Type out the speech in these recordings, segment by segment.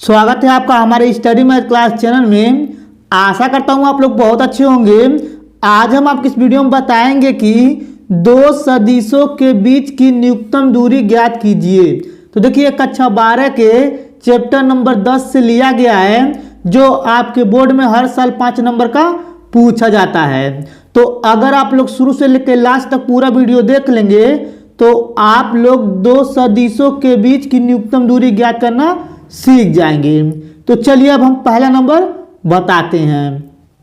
स्वागत है आपका हमारे स्टडी मैथ क्लास चैनल में। आशा करता हूँ आप लोग बहुत अच्छे होंगे। आज हम आपको इस वीडियो में बताएंगे कि दो सदिशों के बीच की न्यूनतम दूरी ज्ञात कीजिए। तो देखिए कक्षा 12 के चैप्टर नंबर 10 से लिया गया है, जो आपके बोर्ड में हर साल 5 नंबर का पूछा जाता है। तो अगर आप लोग शुरू से लेकर लास्ट तक पूरा वीडियो देख लेंगे तो आप लोग दो सदिशों के बीच की न्यूनतम दूरी ज्ञात करना सीख जाएंगे। तो चलिए अब हम पहला नंबर बताते हैं।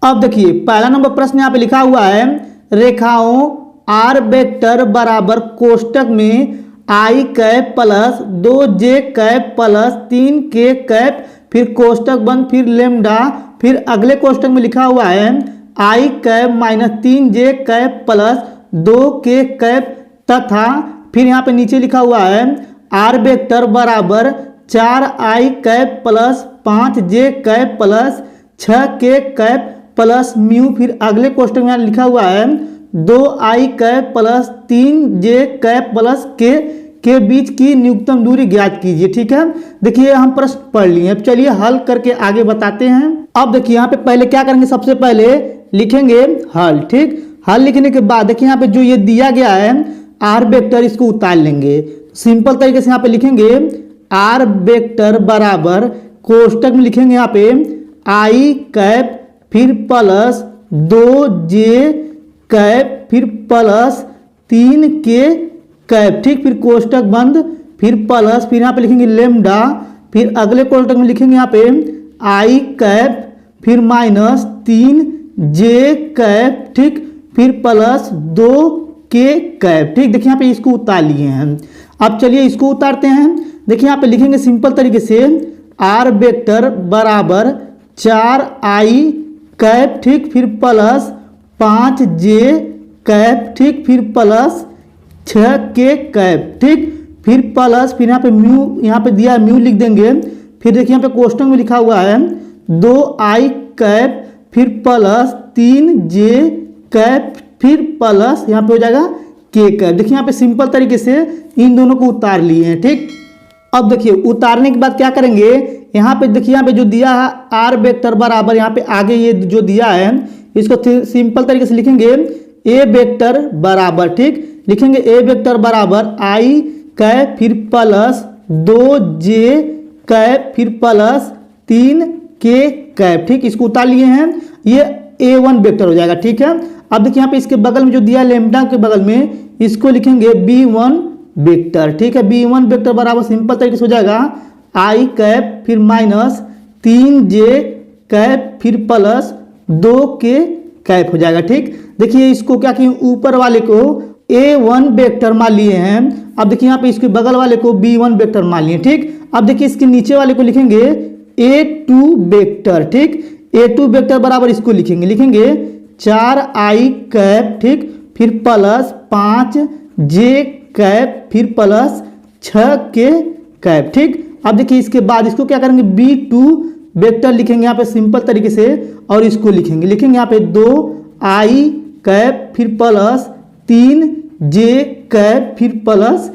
अब देखिए पहला नंबर प्रश्न यहाँ पे लिखा हुआ है, रेखाओं आर वेक्टर बराबर कोष्टक में i cap plus 2j cap plus 3k cap, फिर कोष्टक बंद, फिर लेमडा, फिर अगले कोष्टक में लिखा हुआ है i cap minus 3j cap plus 2k cap, तथा फिर यहाँ पे नीचे लिखा हुआ है आर वेक्टर बराबर 4i cap plus 5j cap plus 6k cap plus mu, फिर अगले क्वेश्चन में लिखा हुआ है 2i cap plus 3j cap plus k के बीच की न्यूनतम दूरी ज्ञात कीजिए। ठीक है, देखिए हम प्रश्न पढ़ लिए। अब चलिए हल करके आगे बताते हैं। अब देखिए यहाँ पे पहले क्या करेंगे, सबसे पहले लिखेंगे हल। ठीक, हल लिखने के बाद देखिए यहाँ पे जो ये दिया गया है आर वेक्टर, इसको उतार लेंगे। सिंपल तरीके से यहाँ पे लिखेंगे आर वेक्टर बराबर कोष्टक में लिखेंगे यहाँ पे आई कैप, फिर प्लस 2j कैप, फिर प्लस 3k कैप। ठीक, फिर कोष्टक बंद, फिर प्लस, फिर यहाँ पे लिखेंगे लेमडा, फिर अगले कोष्टक में लिखेंगे यहाँ पे आई कैप, फिर माइनस 3j कैप, ठीक, फिर प्लस 2k कैप। ठीक, देखिए यहाँ पे इसको उतार लिए हैं। अब चलिए इसको उतारते हैं। देखिए यहाँ पे लिखेंगे सिंपल तरीके से आर वेक्टर बराबर 4i कैप, ठीक, फिर प्लस 5j कैप, ठीक, फिर प्लस 6k कैप, ठीक, फिर प्लस, फिर यहाँ पे म्यू, यहाँ पे दिया म्यू लिख देंगे। फिर देखिए यहाँ पे क्वेश्चन में लिखा हुआ है 2i कैप, फिर प्लस 3j कैप, फिर प्लस यहाँ पे हो जाएगा k कैप। देखिए यहाँ पे सिंपल तरीके से इन दोनों को उतार लिए हैं। ठीक, अब देखिए उतारने के बाद क्या करेंगे, यहाँ पे देखिए यहाँ पे जो दिया है आर वेक्टर बराबर, यहाँ पे आगे ये जो दिया है इसको सिंपल तरीके से लिखेंगे ए वेक्टर बराबर, ठीक, लिखेंगे ए वेक्टर बराबर आई कैप, फिर प्लस 2j कैप, फिर प्लस 3k कैप। ठीक, इसको उतार लिए हैं, ये a1 वेक्टर हो जाएगा। ठीक है, अब देखिए यहाँ पे इसके बगल में जो दिया लेमडा के बगल में इसको लिखेंगे b1 वेक्टर। ठीक है, b1 वेक्टर बराबर सिंपल तरीके से हो जाएगा आई कैप, फिर माइनस 3j कैप, फिर प्लस 2k कैप हो जाएगा। ठीक, देखिए इसको क्या किए, ऊपर वाले को a1 वेक्टर मान लिए हैं। अब देखिए यहाँ पे इसके बगल वाले को b1 वेक्टर मान लिए। ठीक, अब देखिए इसके नीचे वाले को लिखेंगे a2 वेक्टर। ठीक, a2 वेक्टर बराबर इसको लिखेंगे 4i कैप, ठीक, फिर प्लस 5j कैप, फिर प्लस 6k कैप। ठीक, अब देखिए इसके बाद इसको क्या करेंगे, b2 वेक्टर लिखेंगे यहाँ पे सिंपल तरीके से, और इसको लिखेंगे यहाँ पे 2i कैप, फिर प्लस 3j कैप, फिर प्लस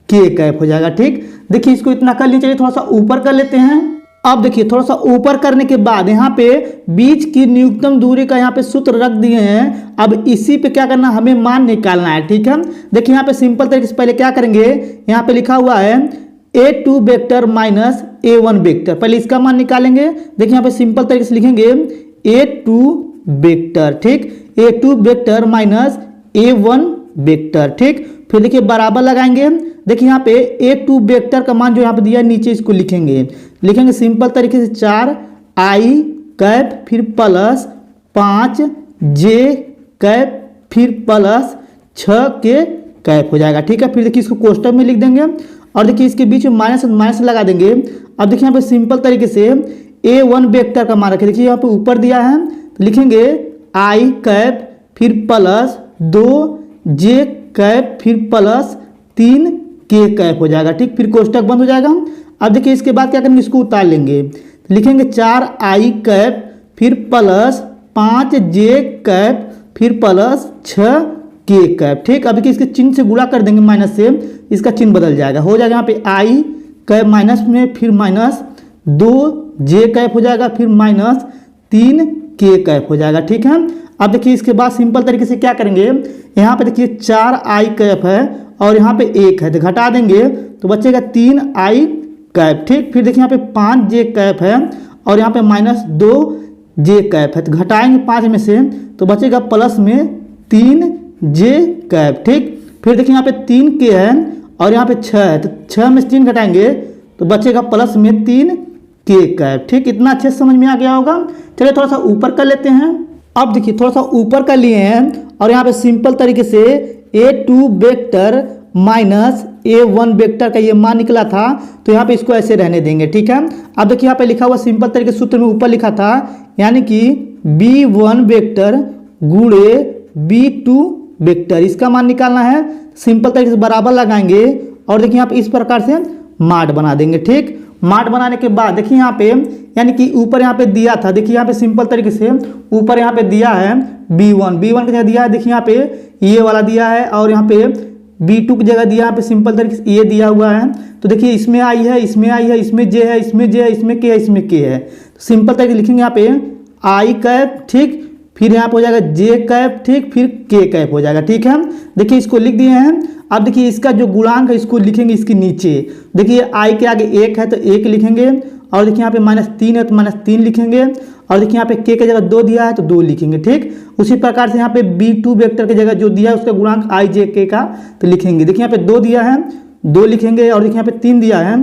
k कैप हो जाएगा। ठीक, देखिए इसको इतना कर लीजिए, थोड़ा सा ऊपर कर लेते हैं। अब देखिए थोड़ा सा ऊपर करने के बाद यहाँ पे बीच की न्यूनतम दूरी का यहाँ पे सूत्र रख दिए हैं। अब इसी पे क्या करना, हमें मान निकालना है। ठीक है, देखिए यहाँ पे सिंपल तरीके से पहले क्या करेंगे, यहाँ पे लिखा हुआ है a2 vector minus a1 vector, पहले इसका मान निकालेंगे। देखिए यहाँ पे सिंपल तरीके से लिखेंगे a2 वेक्टर, ठीक, a2 vector minus a1 vector. ठीक, फिर देखिए बराबर लगाएंगे। देखिए यहाँ पे a2 वेक्टर का मान जो यहाँ पे दिया है नीचे इसको लिखेंगे सिंपल तरीके से 4i कैप, फिर प्लस 5j कैप, फिर प्लस 6k कैप हो जाएगा। ठीक है, फिर देखिए इसको कोष्टक में लिख देंगे और देखिए इसके बीच में माइनस लगा देंगे। अब देखिए यहाँ पे सिंपल तरीके से a1 वेक्टर का मान रखें। देखिए यहाँ पे ऊपर दिया है तो लिखेंगे i कैप, फिर प्लस 2j कैप, फिर प्लस 3k कैप हो जाएगा। ठीक, फिर कोष्टक बंद हो जाएगा। अब देखिए इसके बाद क्या करेंगे, इसको उतार लेंगे, लिखेंगे 4i कैप, फिर प्लस 5j कैप, फिर प्लस 6k कैप। ठीक, अब देखिए इसके चिन्ह से गुणा कर देंगे माइनस से, इसका चिन्ह बदल जाएगा, हो जाएगा यहाँ पे i कैप माइनस में, फिर माइनस 2j कैप हो जाएगा, फिर माइनस 3k कैप हो जाएगा। ठीक है, अब देखिए इसके बाद सिंपल तरीके से क्या करेंगे, यहाँ पे देखिए 4i कैप है और यहाँ पे 1 है, तो घटा देंगे तो बचेगा 3i कैप। ठीक, फिर देखिए यहाँ पे 5j कैप है और यहाँ पे माइनस 2j कैप है, तो घटाएंगे 5 में से तो बचेगा प्लस में 3j कैप। ठीक, फिर देखिए यहाँ पे 3k है और यहाँ पे 6 है, तो 6 में से 3 घटाएंगे तो बचेगा प्लस में 3k कैप। ठीक, इतना अच्छे से समझ में आ गया होगा। चलिए थोड़ा सा ऊपर कर लेते हैं। अब देखिए थोड़ा सा ऊपर कर लिए हैं और यहाँ पे सिंपल तरीके से a2 vector minus a1 vector का ये मान निकला था, तो यहाँ पे इसको ऐसे रहने देंगे। ठीक है, अब देखिए यहाँ पे लिखा हुआ सिंपल तरीके से सूत्र में ऊपर लिखा था, यानी कि b1 वेक्टर गुणे b2 वेक्टर, इसका मान निकालना है। सिंपल तरीके से बराबर लगाएंगे और देखिए यहाँ पे इस प्रकार से माड बना देंगे। ठीक, माड बनाने के बाद देखिए यहाँ पे यानी कि ऊपर यहाँ पे दिया था, देखिए यहाँ पे सिंपल तरीके से ऊपर यहाँ पे दिया है b1 की जगह दिया है, देखिए यहाँ पे ये वाला दिया है और यहाँ पे b2 की जगह दिया है, यहाँ पे सिंपल तरीके से ये दिया हुआ है। तो देखिए इसमें आई है, इसमें आई है, इसमें j है, इसमें j है, इसमें k है, इसमें k है। तो सिंपल तरीके से लिखेंगे यहाँ पे i कैप, ठीक, फिर यहाँ पे हो जाएगा j कैप, ठीक, फिर k कैप हो जाएगा। ठीक है, देखिए इसको लिख दिए हैं। अब देखिए इसका जो गुणांक है इसको लिखेंगे इसके नीचे, देखिए i के आगे 1 है तो 1 लिखेंगे और देखिए यहाँ पे -3 है तो -3 लिखेंगे और देखिए यहाँ पे k की जगह 2 दिया है तो 2 लिखेंगे। ठीक, उसी प्रकार से यहाँ पे b2 वेक्टर की जगह जो दिया है उसका गुणांक i j k का तो लिखेंगे। देखिए यहाँ पे 2 दिया है 2 लिखेंगे और देखिए यहाँ पे 3 दिया है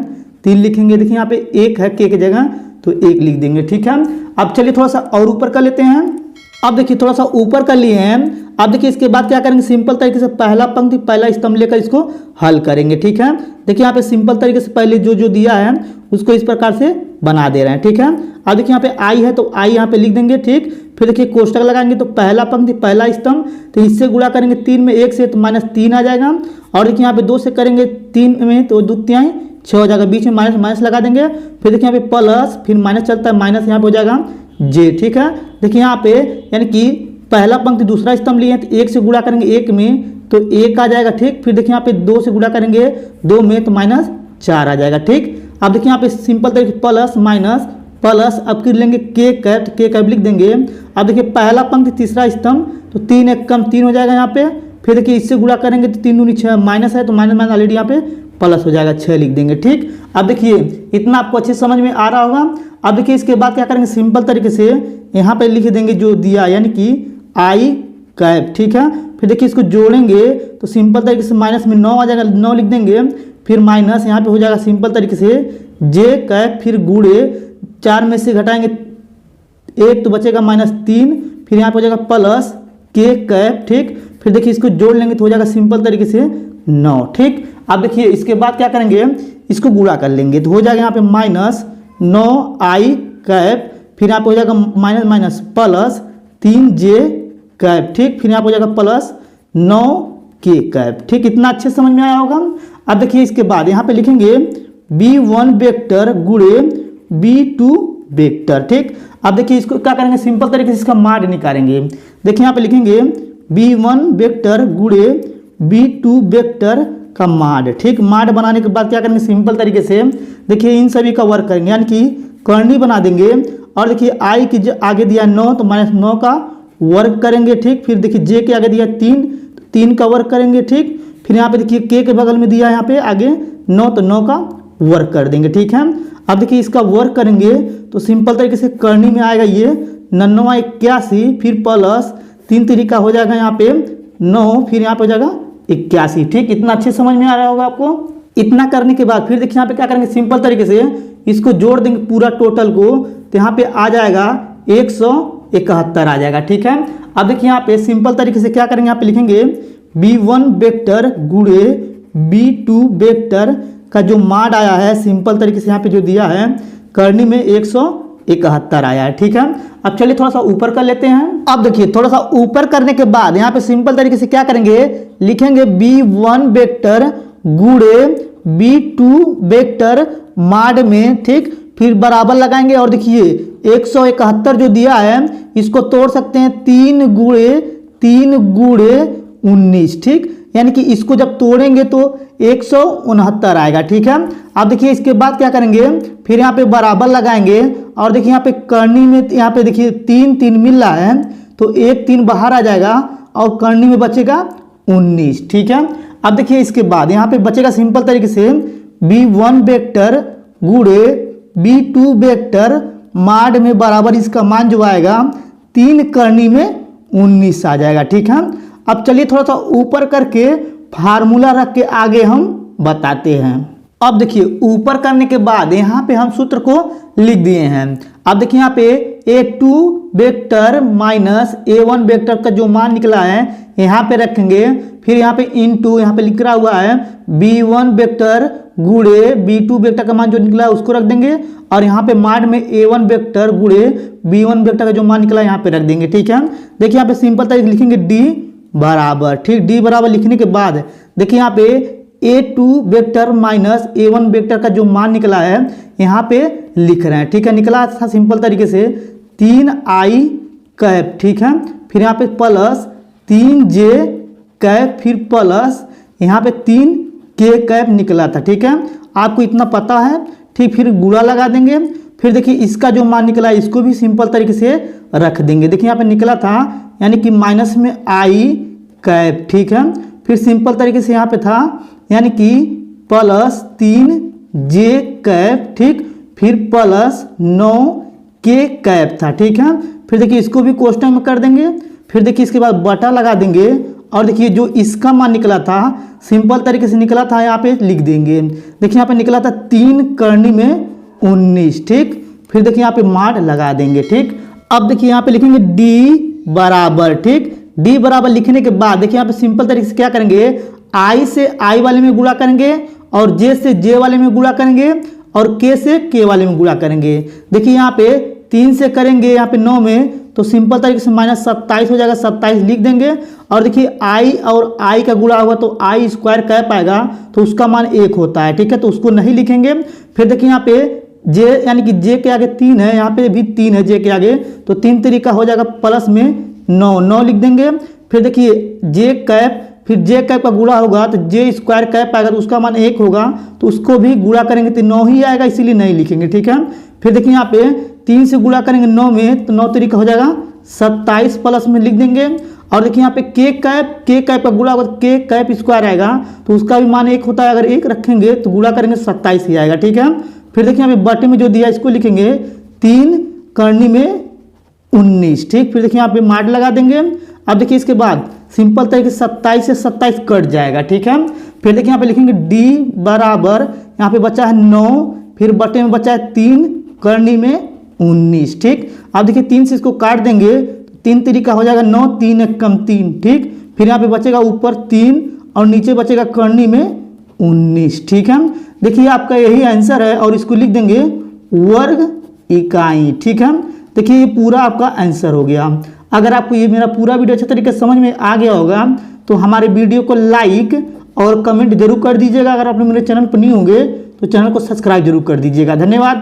3 लिखेंगे। देखिए यहाँ पे 1 है k की जगह तो 1 लिख देंगे। ठीक है, अब चलिए थोड़ा सा और ऊपर कर लेते हैं। अब देखिए थोड़ा सा ऊपर कर लिए हैं। अब देखिए इसके बाद क्या करेंगे, सिंपल तरीके से पहला पंक्ति पहला स्तंभ लेकर इसको हल करेंगे। ठीक है, देखिए यहाँ पे सिंपल तरीके से पहले जो दिया है उसको इस प्रकार से बना दे रहे हैं। ठीक है, अब देखिए यहाँ पे आई है तो आई यहाँ पे लिख देंगे। ठीक, फिर देखिए कोष्टक लगाएंगे तो पहला पंक्ति पहला स्तंभ, तो इससे गुणा करेंगे 3 में 1 से तो -3 आ जाएगा और देखिए यहाँ पे 2 से करेंगे 3 में तो 2 तिहाई 6 हो जाएगा, बीच में माइनस लगा देंगे। फिर देखिए यहाँ पे प्लस फिर माइनस चलता है, माइनस यहाँ पे हो जाएगा j। ठीक है, देखिए यहाँ पे यानी कि पहला पंक्ति दूसरा स्तंभ लिए हैं तो 1 से गुणा करेंगे 1 में तो 1 आ जाएगा। ठीक, फिर देखिए यहाँ पे 2 से गुणा करेंगे 2 में तो -4 आ जाएगा। ठीक, अब देखिए यहाँ पे सिंपल तरीके प्लस माइनस प्लस, अब फिर लेंगे k कैप लिख देंगे। अब देखिए पहला पंक्ति तीसरा स्तंभ तो 3 1 कम 3 हो जाएगा यहाँ पे। फिर देखिए इससे गुणा करेंगे तो 3 दूनी 6 माइनस है तो माइनस ऑलरेडी यहाँ पे प्लस हो जाएगा 6 लिख देंगे। ठीक, अब देखिए इतना आपको अच्छे समझ में आ रहा होगा। अब देखिए इसके बाद क्या करेंगे, सिंपल तरीके से यहाँ पे लिख देंगे जो दिया यानी कि i कैप। ठीक है, फिर देखिए इसको जोड़ेंगे तो सिंपल तरीके से माइनस में 9 आ जाएगा, 9 लिख देंगे। फिर माइनस यहाँ पे हो जाएगा सिंपल तरीके से j कैप, फिर गुणे 4 में से घटाएंगे 1 तो बचेगा -3, फिर यहाँ पे हो जाएगा प्लस k कैप। ठीक, फिर देखिए इसको जोड़ लेंगे तो हो जाएगा सिंपल तरीके से 9। ठीक, अब देखिए इसके बाद क्या करेंगे, इसको गुणा कर लेंगे तो हो जाएगा यहाँ पे -9i कैप, फिर यहाँ पे हो जाएगा माइनस प्लस 3j कैप। ठीक, फिर यहाँ पे हो जाएगा प्लस 9k कैप। ठीक, इतना अच्छे समझ में आया होगा। अब देखिए इसके बाद यहाँ पे लिखेंगे b1 वेक्टर गुणे b2 वेक्टर। ठीक, अब देखिए इसको क्या करेंगे, सिंपल तरीके से इसका माड निकालेंगे। देखिए यहाँ पे लिखेंगे b1 वेक्टर गुणे b2 वेक्टर का माड। ठीक, माड बनाने के बाद क्या करेंगे, सिंपल तरीके से देखिए इन सभी का वर्क करेंगे यानी कि करनी बना देंगे और देखिए i की आगे दिया 9 तो -9 का वर्क करेंगे। ठीक, फिर देखिए j के आगे दिया 3 का वर्क करेंगे। ठीक, फिर यहाँ पे देखिए k के बगल में दिया यहाँ पे आगे 9 तो 9 का वर्क कर देंगे। ठीक है, अब देखिए इसका वर्क करेंगे तो सिंपल तरीके से करनी में आएगा ये 9 81, फिर प्लस 3 तरीका हो जाएगा यहाँ पे 9, फिर यहाँ पे हो जाएगा 81। ठीक, इतना अच्छे समझ में आ रहा होगा आपको। इतना करने के बाद फिर देखिए यहाँ पे क्या करेंगे, सिंपल तरीके से इसको जोड़ देंगे पूरा टोटल को तो यहाँ पे आ जाएगा 171 आ जाएगा। ठीक है, अब देखिए यहाँ पे सिंपल तरीके से क्या करेंगे, यहाँ पे लिखेंगे b1 वेक्टर गुणे b2 वेक्टर का जो माड आया है, सिंपल तरीके से यहाँ पे जो दिया है करनी में 171 आया है। ठीक है, अब चलिए थोड़ा सा ऊपर कर लेते हैं। अब देखिए थोड़ा सा ऊपर करने के बाद यहाँ पे सिंपल तरीके से क्या करेंगे, लिखेंगे b1 वेक्टर गुणे b2 वेक्टर माड में। ठीक, फिर बराबर लगाएंगे और देखिए 171 जो दिया है इसको तोड़ सकते हैं 3 गुणे 19। ठीक, यानी कि इसको जब तोड़ेंगे तो 169 आएगा। ठीक है, अब देखिए इसके बाद क्या करेंगे, फिर यहाँ पे बराबर लगाएंगे और देखिए यहाँ पे करनी में यहाँ पे देखिए 3 3 मिल रहा है, तो एक 3 बाहर आ जाएगा और करनी में बचेगा 19। ठीक है, अब देखिए इसके बाद यहाँ पे बचेगा सिंपल तरीके से b1 वेक्टर गुणे b2 वेक्टर माड में बराबर इसका मान जो आएगा 3 करनी में 19 आ जाएगा। ठीक है, अब चलिए थोड़ा सा ऊपर करके फार्मूला रख के आगे हम बताते हैं। अब देखिए ऊपर करने के बाद यहाँ पे हम सूत्र को लिख दिए हैं। अब देखिए यहाँ पे a2 vector minus a1 vector का जो मान निकला है यहाँ पे रखेंगे, फिर यहाँ पे इनटू यहाँ पे लिख रहा हुआ है b1 वेक्टर गुणे b2 वेक्टर का मान जो निकला है उसको रख देंगे, और यहाँ पे माड में a1 वेक्टर गुणे b1 वेक्टर का जो मान निकला है यहाँ पे रख देंगे। ठीक है, देखिए यहाँ पे सिंपल तरीके लिखेंगे d बराबर, ठीक, d बराबर लिखने के बाद देखिए यहाँ पे a2 vector minus a1 vector का जो मान निकला है यहाँ पे लिख रहे हैं। ठीक है, निकला था सिंपल तरीके से 3i कैप। ठीक है, फिर यहाँ पे प्लस 3j कैप, फिर प्लस यहाँ पे 3k कैप निकला था। ठीक है, आपको इतना पता है। ठीक, फिर गुणा लगा देंगे, फिर देखिए इसका जो मान निकला है इसको भी सिंपल तरीके से रख देंगे। देखिए यहाँ पे निकला था यानी कि माइनस में i कैप। ठीक है, फिर सिंपल तरीके से यहाँ पे था यानी कि प्लस 3j कैप, ठीक, फिर प्लस 9k कैप था। ठीक है, फिर देखिए इसको भी कोष्टक में कर देंगे, फिर देखिए इसके बाद बटा लगा देंगे, और देखिए जो इसका मान निकला था सिंपल तरीके से निकला था यहाँ पे लिख देंगे। देखिए यहाँ पे निकला था 3 करनी में 19। ठीक, फिर देखिए यहाँ पे माड लगा देंगे। ठीक, अब देखिए यहाँ पे लिखेंगे d बराबर, ठीक, d बराबर लिखने के बाद देखिए यहाँ पे सिंपल तरीके से क्या करेंगे, i से i वाले में गुणा करेंगे और j से j वाले में गुणा करेंगे और k से k वाले में गुणा करेंगे। देखिए यहाँ पे 3 से करेंगे यहाँ पे 9 में, तो सिंपल तरीके से -27 हो जाएगा, 27 लिख देंगे, और देखिए i और i का गुणा होगा तो i स्क्वायर कैप आएगा, तो उसका मान 1 होता है। ठीक है, तो उसको नहीं लिखेंगे। फिर देखिए यहाँ पे j यानी कि j के आगे 3 है, यहाँ पे भी 3 है j के आगे, तो 3 तरीका हो जाएगा प्लस में 9 लिख देंगे। फिर देखिए j कैप, फिर j कैप का गुणा होगा तो j स्क्वायर कैप आएगा, तो उसका मान 1 होगा, तो उसको भी गुणा करेंगे तो 9 ही आएगा, इसीलिए नहीं लिखेंगे। ठीक है, फिर देखिए यहाँ पे 3 से गुणा करेंगे 9 में, तो 9 तरीका हो जाएगा 27 प्लस में लिख देंगे, और देखिए यहाँ पे k कैप का गुणा होगा तो k कैप स्क्वायर आएगा, तो उसका भी मान 1 होता है, अगर 1 रखेंगे तो गुणा करेंगे 27 ही आएगा। ठीक है, फिर देखिए यहाँ पे बटे में जो दिया इसको लिखेंगे 3 करनी में 19। ठीक, फिर देखिए यहाँ पे माड लगा देंगे। अब देखिए इसके बाद सिंपल तरीके से 27 से 27 कट जाएगा। ठीक है, फिर देखिए यहाँ पे लिखेंगे d बराबर, यहाँ पे बचा है 9, फिर बटे में बचा है 3 करनी में 19। ठीक, अब देखिए 3 से इसको काट देंगे, 3 तरीका हो जाएगा 9, 3 एक कम 3। ठीक, फिर यहाँ पे बचेगा ऊपर 3 और नीचे बचेगा करनी में 19। ठीक है, देखिए आपका यही आंसर है, और इसको लिख देंगे वर्ग इकाई। ठीक है, देखिए ये पूरा आपका आंसर हो गया। अगर आपको ये मेरा पूरा वीडियो अच्छे तरीके से समझ में आ गया होगा तो हमारे वीडियो को लाइक और कमेंट जरूर कर दीजिएगा। अगर आप मेरे चैनल पर नहीं होंगे तो चैनल को सब्सक्राइब जरूर कर दीजिएगा। धन्यवाद।